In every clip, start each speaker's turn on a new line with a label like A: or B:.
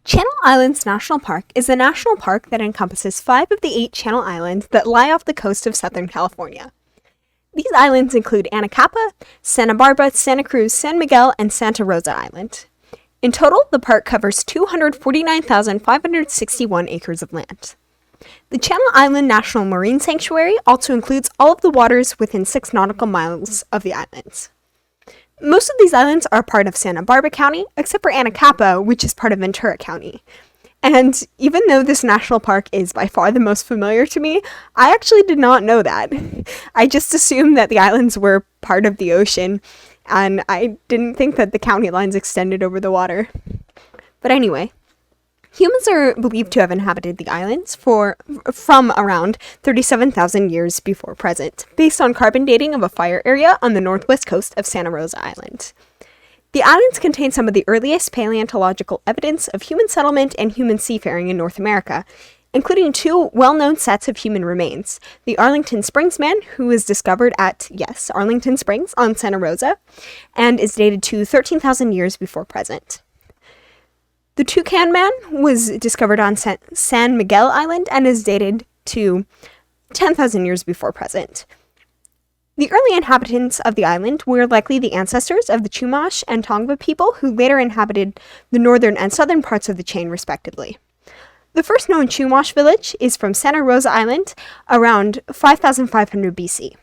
A: Channel Islands National Park is a national park that encompasses 5 of the 8 Channel Islands that lie off the coast of Southern California. These islands include Anacapa, Santa Barbara, Santa Cruz, San Miguel, and Santa Rosa Island. In total, the park covers 249,561 acres of land. The Channel Island National Marine Sanctuary also includes all of the waters within 6 nautical miles of the islands. Most of these islands are part of Santa Barbara County, except for Anacapa, which is part of Ventura County. And even though this national park is by far the most familiar to me, I actually did not know that. I just assumed that the islands were part of the ocean, and I didn't think that the county lines extended over the water. But anyway, humans are believed to have inhabited the islands from around 37,000 years before present, based on carbon dating of a fire area on the northwest coast of Santa Rosa Island. The islands contain some of the earliest paleontological evidence of human settlement and human seafaring in North America, including 2 well-known sets of human remains: the Arlington Springs Man, who was discovered at, yes, Arlington Springs on Santa Rosa, and is dated to 13,000 years before present. The Toucan Man was discovered on San Miguel Island and is dated to 10,000 years before present. The early inhabitants of the island were likely the ancestors of the Chumash and Tongva people who later inhabited the northern and southern parts of the chain, respectively. The first known Chumash village is from Santa Rosa Island around 5,500 BC.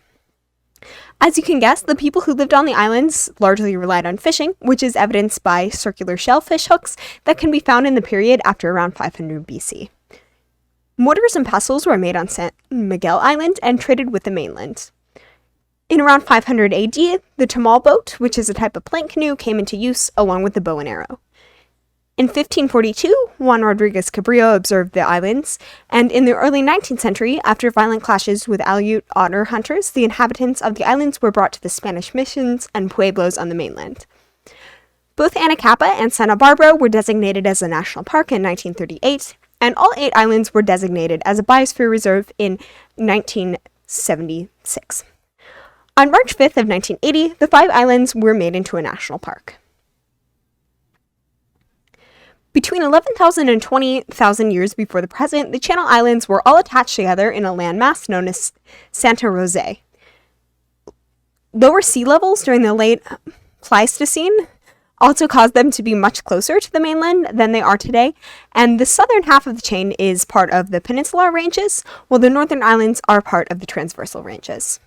A: As you can guess, the people who lived on the islands largely relied on fishing, which is evidenced by circular shellfish hooks that can be found in the period after around 500 BC. Mortars and pestles were made on San Miguel Island and traded with the mainland. In around 500 AD, the tamal boat, which is a type of plank canoe, came into use along with the bow and arrow. In 1542, Juan Rodriguez Cabrillo observed the islands, and in the early 19th century, after violent clashes with Aleut otter hunters, the inhabitants of the islands were brought to the Spanish missions and pueblos on the mainland. Both Anacapa and Santa Barbara were designated as a national park in 1938, and all 8 islands were designated as a biosphere reserve in 1976. On March 5th of 1980, the 5 islands were made into a national park. Between 11,000 and 20,000 years before the present, the Channel Islands were all attached together in a landmass known as Santa Rosa. Lower sea levels during the late Pleistocene also caused them to be much closer to the mainland than they are today, and the southern half of the chain is part of the Peninsular Ranges, while the northern islands are part of the Transversal Ranges.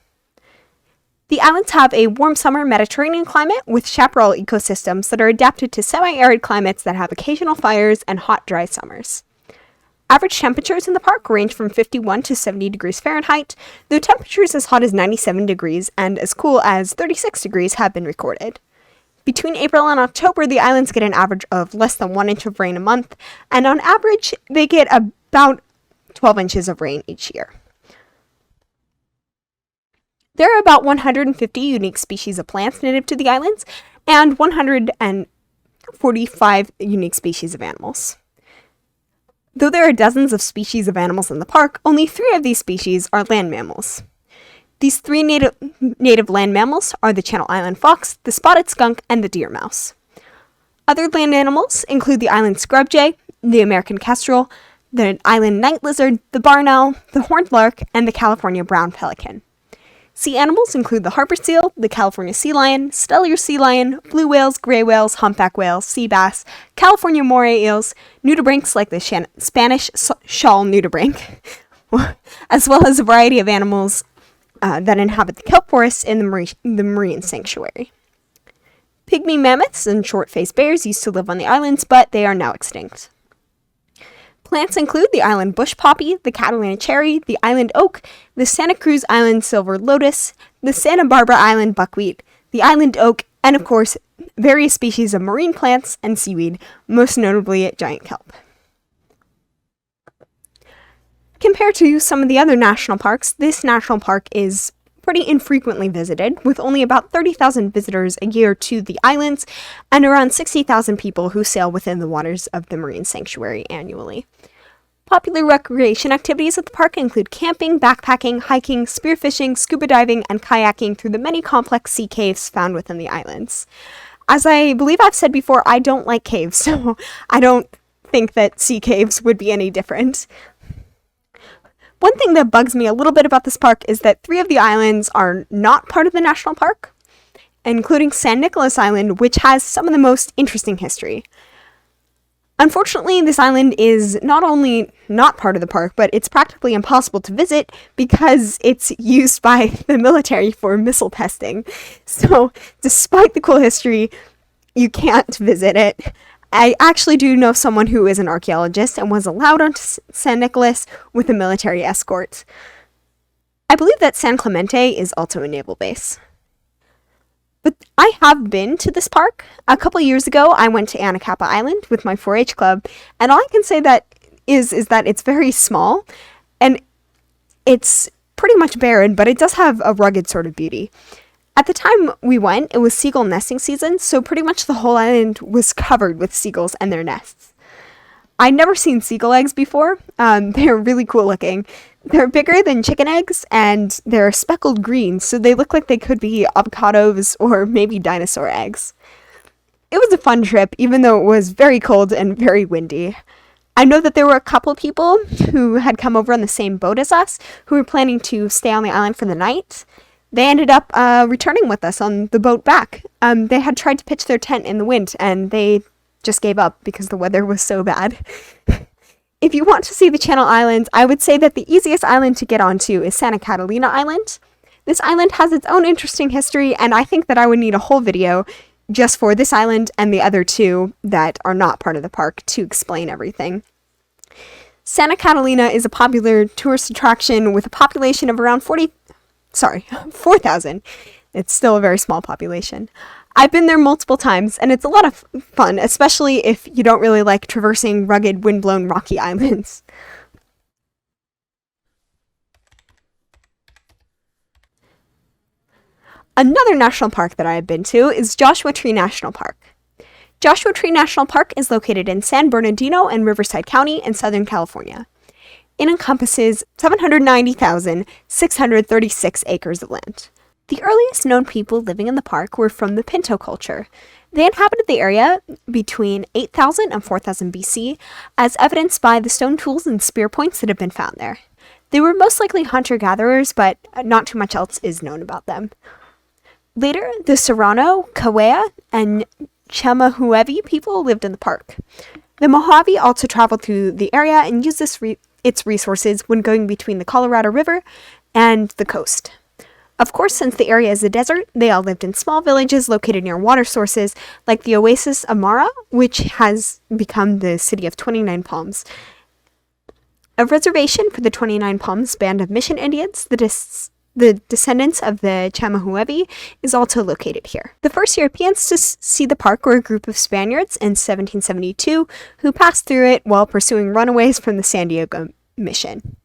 A: The islands have a warm summer Mediterranean climate with chaparral ecosystems that are adapted to semi-arid climates that have occasional fires and hot, dry summers. Average temperatures in the park range from 51 to 70 degrees Fahrenheit, though temperatures as hot as 97 degrees and as cool as 36 degrees have been recorded. Between April and October, the islands get an average of less than 1 inch of rain a month, and on average, they get about 12 inches of rain each year. There are about 150 unique species of plants native to the islands and 145 unique species of animals. Though there are dozens of species of animals in the park, only 3 of these species are land mammals. These 3 native land mammals are the Channel Island fox, the spotted skunk, and the deer mouse. Other land animals include the island scrub jay, the American kestrel, the island night lizard, the barn owl, the horned lark, and the California brown pelican. Sea animals include the harbor seal, the California sea lion, stellar sea lion, blue whales, gray whales, humpback whales, sea bass, California moray eels, nudibranchs like the Spanish shawl nudibranch, as well as a variety of animals that inhabit the kelp forests in the marine sanctuary. Pygmy mammoths and short-faced bears used to live on the islands, but they are now extinct. Plants include the island bush poppy, the Catalina cherry, the island oak, the Santa Cruz Island silver lotus, the Santa Barbara Island buckwheat, the island oak, and of course, various species of marine plants and seaweed, most notably giant kelp. Compared to some of the other national parks, this national park is pretty infrequently visited, with only about 30,000 visitors a year to the islands and around 60,000 people who sail within the waters of the marine sanctuary annually. Popular recreation activities at the park include camping, backpacking, hiking, spearfishing, scuba diving, and kayaking through the many complex sea caves found within the islands. As I believe I've said before, I don't like caves, so I don't think that sea caves would be any different. One thing that bugs me a little bit about this park is that 3 of the islands are not part of the national park, including San Nicolas Island, which has some of the most interesting history. Unfortunately, this island is not only not part of the park, but it's practically impossible to visit because it's used by the military for missile testing. So, despite the cool history, you can't visit it. I actually do know someone who is an archaeologist and was allowed onto San Nicolas with a military escort. I believe that San Clemente is also a naval base. But I have been to this park. A couple years ago, I went to Anacapa Island with my 4-H club, and all I can say that is that it's very small, and it's pretty much barren, but it does have a rugged sort of beauty. At the time we went, it was seagull nesting season, so pretty much the whole island was covered with seagulls and their nests. I'd never seen seagull eggs before. They're really cool looking. They're bigger than chicken eggs, and they're speckled green, so they look like they could be avocados or maybe dinosaur eggs. It was a fun trip, even though it was very cold and very windy. I know that there were a couple people who had come over on the same boat as us who were planning to stay on the island for the night. They ended up returning with us on the boat back. They had tried to pitch their tent in the wind, and they just gave up because the weather was so bad. If you want to see the Channel Islands, I would say that the easiest island to get onto is Santa Catalina Island. This island has its own interesting history, and I think that I would need a whole video just for this island and the other 2 that are not part of the park to explain everything. Santa Catalina is a popular tourist attraction with a population of around 4,000. It's still a very small population. I've been there multiple times, and it's a lot of fun, especially if you don't really like traversing rugged, windblown, rocky islands. Another national park that I have been to is Joshua Tree National Park. Joshua Tree National Park is located in San Bernardino and Riverside County in Southern California. It encompasses 790,636 acres of land. The earliest known people living in the park were from the Pinto culture. They inhabited the area between 8,000 and 4,000 BC, as evidenced by the stone tools and spear points that have been found there. They were most likely hunter-gatherers, but not too much else is known about them. Later, the Serrano, Kawea, and Chamahuevi people lived in the park. The Mojave also traveled through the area and used its resources when going between the Colorado River and the coast. Of course, since the area is a desert, they all lived in small villages located near water sources, like the Oasis of Mara, which has become the city of 29 Palms. A reservation for the 29 Palms band of Mission Indians, the descendants of the Chamahuevi, is also located here. The first Europeans to see the park were a group of Spaniards in 1772 who passed through it while pursuing runaways from the San Diego mission.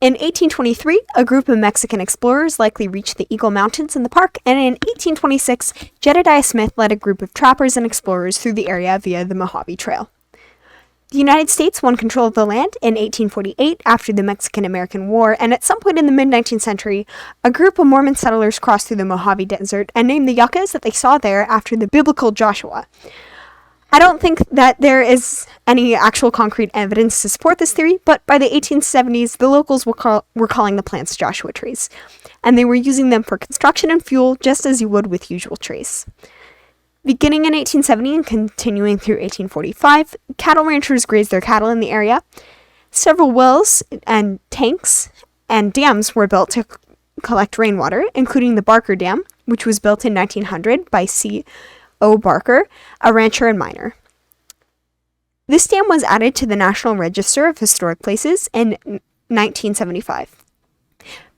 A: In 1823, a group of Mexican explorers likely reached the Eagle Mountains in the park, and in 1826, Jedediah Smith led a group of trappers and explorers through the area via the Mojave Trail. The United States won control of the land in 1848 after the Mexican-American War, and at some point in the mid-19th century, a group of Mormon settlers crossed through the Mojave Desert and named the yuccas that they saw there after the biblical Joshua. I don't think that there is any actual concrete evidence to support this theory, but by the 1870s, the locals were calling the plants Joshua trees, and they were using them for construction and fuel just as you would with usual trees. Beginning in 1870 and continuing through 1845, cattle ranchers grazed their cattle in the area. Several wells and tanks and dams were built to collect rainwater, including the Barker Dam, which was built in 1900 by C.O. Barker, a rancher and miner. This dam was added to the National Register of Historic Places in 1975.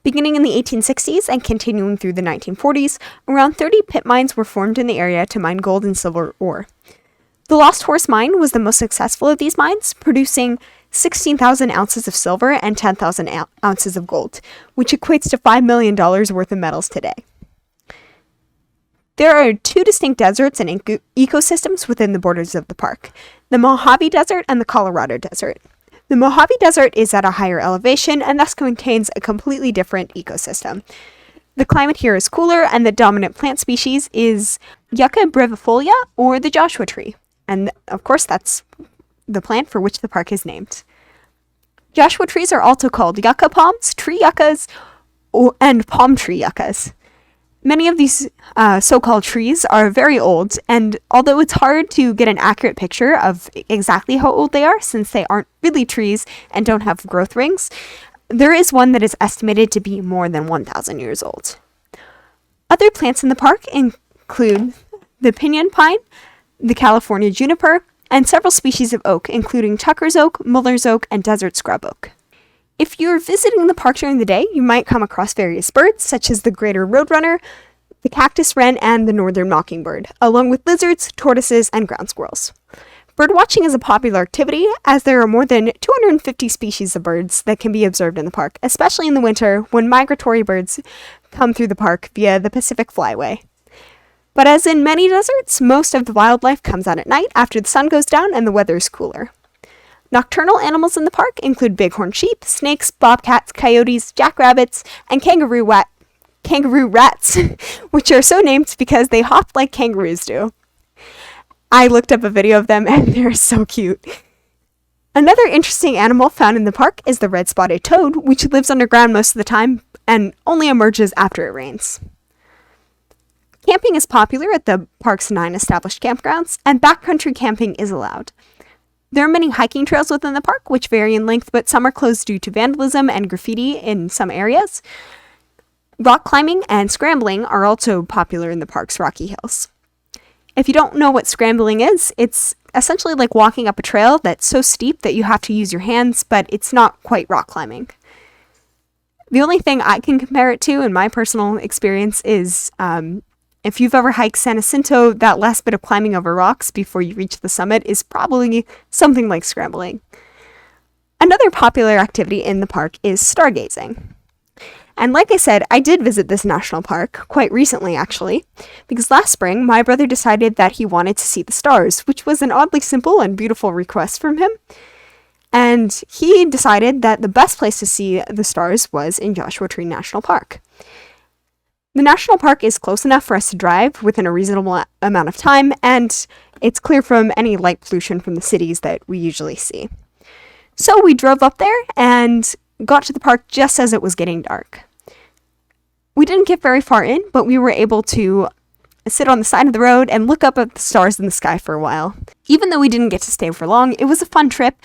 A: Beginning in the 1860s and continuing through the 1940s, around 30 pit mines were formed in the area to mine gold and silver ore. The Lost Horse Mine was the most successful of these mines, producing 16,000 ounces of silver and 10,000 ounces of gold, which equates to $5 million worth of metals today. There are 2 distinct deserts and ecosystems within the borders of the park, the Mojave Desert and the Colorado Desert. The Mojave Desert is at a higher elevation and thus contains a completely different ecosystem. The climate here is cooler, and the dominant plant species is Yucca brevifolia, or the Joshua tree. And of course, that's the plant for which the park is named. Joshua trees are also called yucca palms, tree yuccas, and palm tree yuccas. Many of these so-called trees are very old, and although it's hard to get an accurate picture of exactly how old they are, since they aren't really trees and don't have growth rings, there is one that is estimated to be more than 1,000 years old. Other plants in the park include the pinyon pine, the California juniper, and several species of oak, including Tucker's oak, Muller's oak, and desert scrub oak. If you're visiting the park during the day, you might come across various birds, such as the greater roadrunner, the cactus wren, and the northern mockingbird, along with lizards, tortoises, and ground squirrels. Birdwatching is a popular activity, as there are more than 250 species of birds that can be observed in the park, especially in the winter when migratory birds come through the park via the Pacific Flyway. But as in many deserts, most of the wildlife comes out at night after the sun goes down and the weather is cooler. Nocturnal animals in the park include bighorn sheep, snakes, bobcats, coyotes, jackrabbits, and kangaroo rats, which are so named because they hop like kangaroos do. I looked up a video of them and they're so cute. Another interesting animal found in the park is the red-spotted toad, which lives underground most of the time and only emerges after it rains. Camping is popular at the park's 9 established campgrounds, and backcountry camping is allowed. There are many hiking trails within the park, which vary in length, but some are closed due to vandalism and graffiti in some areas. Rock climbing and scrambling are also popular in the park's rocky hills. If you don't know what scrambling is, it's essentially like walking up a trail that's so steep that you have to use your hands, but it's not quite rock climbing. The only thing I can compare it to in my personal experience is if you've ever hiked San Jacinto, that last bit of climbing over rocks before you reach the summit is probably something like scrambling. Another popular activity in the park is stargazing. And like I said, I did visit this national park quite recently, actually, because last spring my brother decided that he wanted to see the stars, which was an oddly simple and beautiful request from him. And he decided that the best place to see the stars was in Joshua Tree National Park. The national park is close enough for us to drive within a reasonable amount of time, and it's clear from any light pollution from the cities that we usually see. So we drove up there and got to the park just as it was getting dark. We didn't get very far in, but we were able to sit on the side of the road and look up at the stars in the sky for a while. Even though we didn't get to stay for long, it was a fun trip.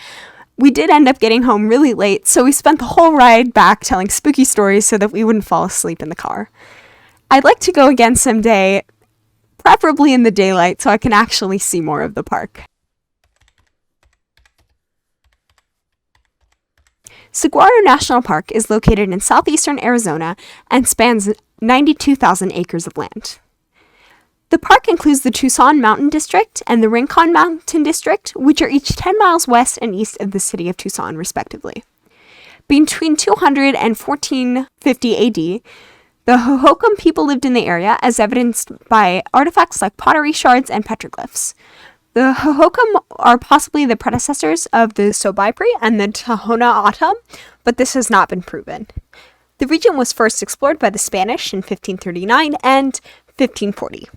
A: We did end up getting home really late, so we spent the whole ride back telling spooky stories so that we wouldn't fall asleep in the car. I'd like to go again someday, preferably in the daylight, so I can actually see more of the park. Saguaro National Park is located in southeastern Arizona and spans 92,000 acres of land. The park includes the Tucson Mountain District and the Rincon Mountain District, which are each 10 miles west and east of the city of Tucson, respectively. Between 200 and 1450 AD, the Hohokam people lived in the area, as evidenced by artifacts like pottery shards and petroglyphs. The Hohokam are possibly the predecessors of the Sobaipuri and the Tohono O'odham, but this has not been proven. The region was first explored by the Spanish in 1539 and 1540.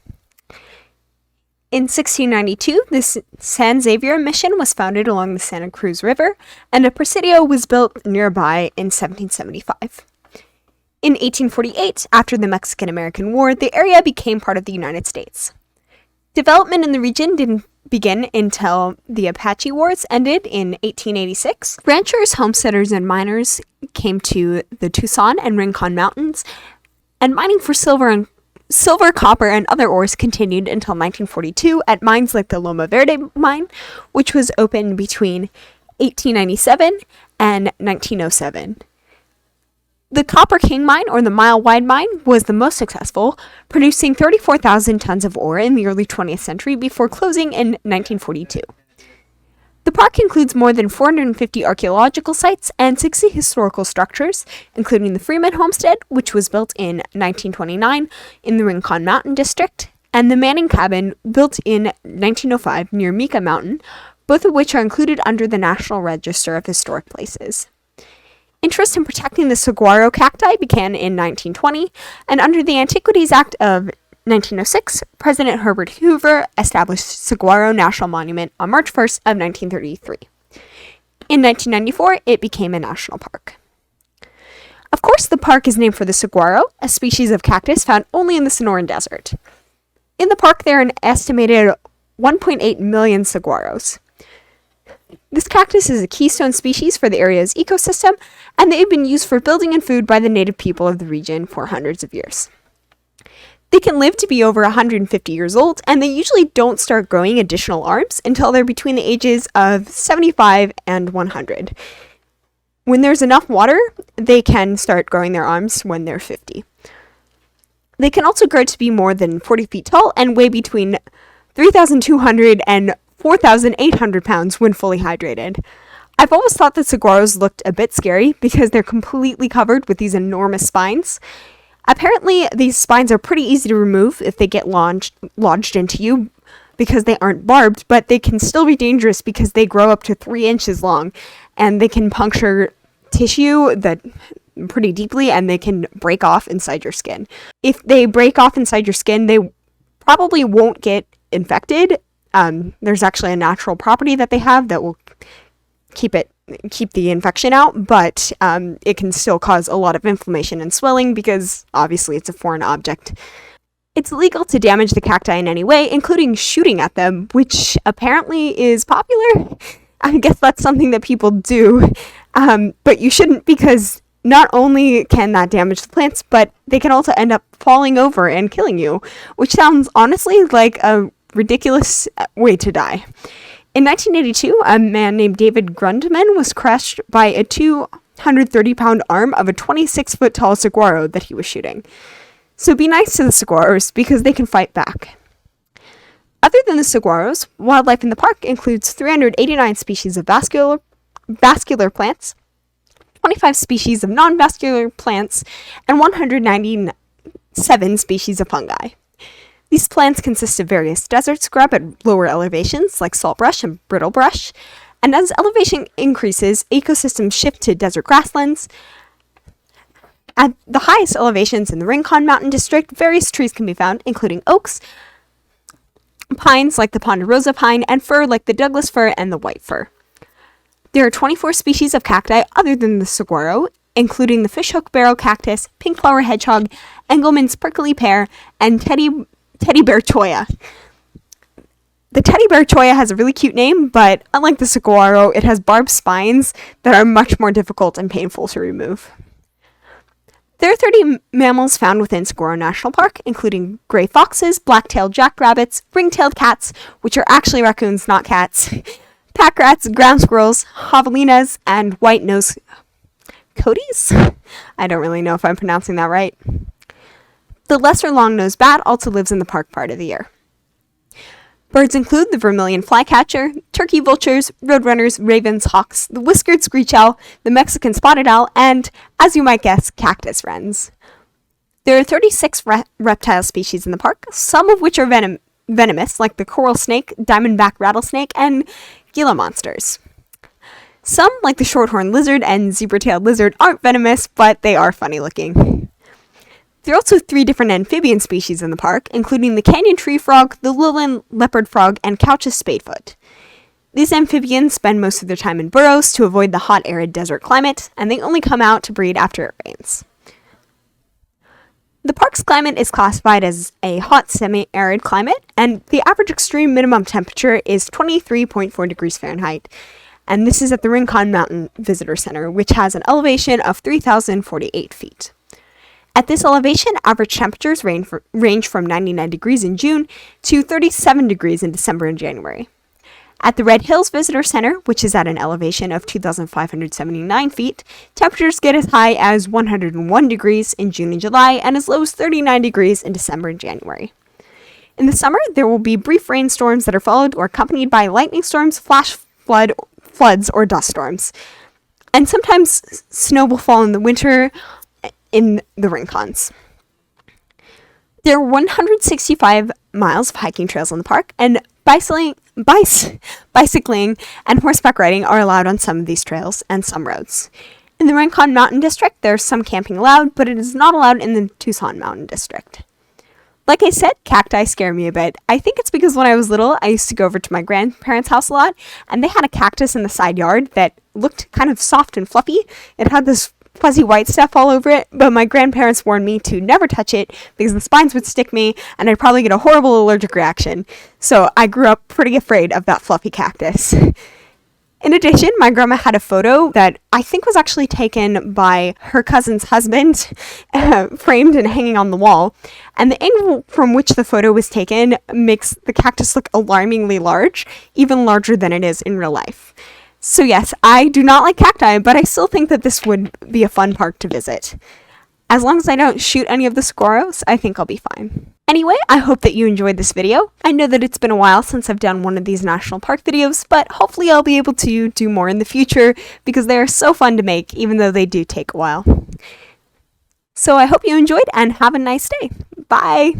A: In 1692, the San Xavier Mission was founded along the Santa Cruz River, and a presidio was built nearby in 1775. In 1848, after the Mexican-American War, the area became part of the United States. Development in the region didn't begin until the Apache Wars ended in 1886. Ranchers, homesteaders, and miners came to the Tucson and Rincon Mountains, and mining for silver, copper, and other ores continued until 1942 at mines like the Loma Verde mine, which was opened between 1897 and 1907. The Copper King mine, or the Mile Wide mine, was the most successful, producing 34,000 tons of ore in the early 20th century before closing in 1942. The park includes more than 450 archaeological sites and 60 historical structures, including the Freeman Homestead, which was built in 1929 in the Rincon Mountain District, and the Manning Cabin, built in 1905 near Mika Mountain, both of which are included under the National Register of Historic Places. Interest in protecting the saguaro cacti began in 1920, and under the Antiquities Act of 1906, President Herbert Hoover established Saguaro National Monument on March 1st of 1933. In 1994, it became a national park. Of course, the park is named for the saguaro, a species of cactus found only in the Sonoran Desert. In the park, there are an estimated 1.8 million saguaros. This cactus is a keystone species for the area's ecosystem, and they've been used for building and food by the native people of the region for hundreds of years. They can live to be over 150 years old, and they usually don't start growing additional arms until they're between the ages of 75 and 100. When there's enough water, they can start growing their arms when they're 50. They can also grow to be more than 40 feet tall and weigh between 3,200 and 4,800 pounds when fully hydrated. I've always thought that saguaros looked a bit scary because they're completely covered with these enormous spines. Apparently, these spines are pretty easy to remove if they get lodged into you because they aren't barbed, but they can still be dangerous because they grow up to 3 inches long, and they can puncture tissue that pretty deeply, and they can break off inside your skin. If they break off inside your skin, they probably won't get infected. There's actually a natural property that they have that will keep the infection out, but it can still cause a lot of inflammation and swelling because obviously it's a foreign object. It's illegal to damage the cacti in any way, including shooting at them, which apparently is popular. I guess that's something that people do, but you shouldn't, because not only can that damage the plants, but they can also end up falling over and killing you, which sounds honestly like a ridiculous way to die. In 1982, a man named David Grundman was crushed by a 230-pound arm of a 26-foot-tall saguaro that he was shooting. So be nice to the saguaros because they can fight back. Other than the saguaros, wildlife in the park includes 389 species of vascular plants, 25 species of non-vascular plants, and 197 species of fungi. These plants consist of various desert scrub at lower elevations, like saltbrush and brittlebrush, and as elevation increases, ecosystems shift to desert grasslands. At the highest elevations in the Rincon Mountain District, various trees can be found, including oaks, pines like the ponderosa pine, and fir like the Douglas fir and the white fir. There are 24 species of cacti other than the saguaro, including the fishhook barrel cactus, pink flower hedgehog, Engelmann's prickly pear, and teddy bear cholla. The teddy bear cholla has a really cute name, but unlike the saguaro, it has barbed spines that are much more difficult and painful to remove. There are 30 mammals found within Saguaro National Park, including gray foxes, black-tailed jackrabbits, ring-tailed cats, which are actually raccoons, not cats, pack rats, ground squirrels, javelinas, and white-nosed coyotes? I don't really know if I'm pronouncing that right. The lesser long-nosed bat also lives in the park part of the year. Birds include the vermilion flycatcher, turkey vultures, roadrunners, ravens, hawks, the whiskered screech owl, the Mexican spotted owl, and, as you might guess, cactus wrens. There are 36 reptile species in the park, some of which are venomous, like the coral snake, diamondback rattlesnake, and Gila monsters. Some, like the shorthorn lizard and zebra-tailed lizard, aren't venomous, but they are funny looking. There are also 3 different amphibian species in the park, including the canyon tree frog, the lowland leopard frog, and Couch's spadefoot. These amphibians spend most of their time in burrows to avoid the hot, arid desert climate, and they only come out to breed after it rains. The park's climate is classified as a hot, semi-arid climate, and the average extreme minimum temperature is 23.4 degrees Fahrenheit, and this is at the Rincon Mountain Visitor Center, which has an elevation of 3,048 feet. At this elevation, average temperatures range from 99 degrees in June to 37 degrees in December and January. At the Red Hills Visitor Center, which is at an elevation of 2,579 feet, temperatures get as high as 101 degrees in June and July and as low as 39 degrees in December and January. In the summer, there will be brief rainstorms that are followed or accompanied by lightning storms, flash floods, or dust storms. And sometimes snow will fall in the winter in the Rincons. There are 165 miles of hiking trails in the park, and bicycling and horseback riding are allowed on some of these trails and some roads. In the Rincon Mountain District, there's some camping allowed, but it is not allowed in the Tucson Mountain District. Like I said, cacti scare me a bit. I think it's because when I was little, I used to go over to my grandparents' house a lot, and they had a cactus in the side yard that looked kind of soft and fluffy. It had this fuzzy white stuff all over it, but my grandparents warned me to never touch it because the spines would stick me and I'd probably get a horrible allergic reaction. So I grew up pretty afraid of that fluffy cactus. In addition, my grandma had a photo that I think was actually taken by her cousin's husband, framed and hanging on the wall. And the angle from which the photo was taken makes the cactus look alarmingly large, even larger than it is in real life. So yes, I do not like cacti, but I still think that this would be a fun park to visit. As long as I don't shoot any of the saguaros, I think I'll be fine. Anyway, I hope that you enjoyed this video. I know that it's been a while since I've done one of these national park videos, but hopefully I'll be able to do more in the future because they are so fun to make, even though they do take a while. So I hope you enjoyed and have a nice day. Bye!